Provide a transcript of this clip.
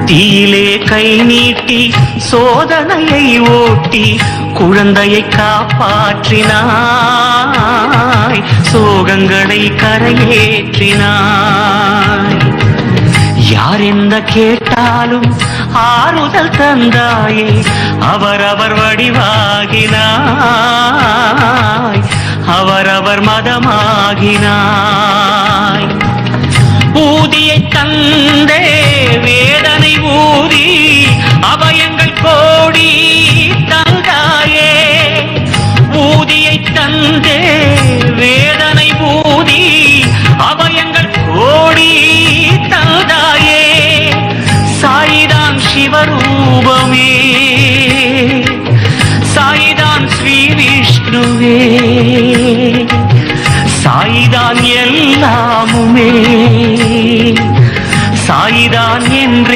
தீயிலே கை நீட்டி சோதனையை ஓட்டி குழந்தையை காப்பாற்றினாய், சோகங்களை கரையேற்றினாய். யார் என்ன கேட்டாலும் ஆறுதல் தந்தாயே, அவரவர் வடிவாகினாய், அவரவர் மதமாகினாய். ஊதியை தந்தே வேதனை ஊதி அபயங்கள் கோடி தந்தாயே, ஊதியை தந்தே வேதனை ஊதி அபயங்கள் கோடி தந்தாயே. சாயிதான் சிவரூபமே, சாயிதான் ஸ்ரீ விஷ்ணுவே, சாயிதான் எல்லாமுமே, சாயிதான் என்று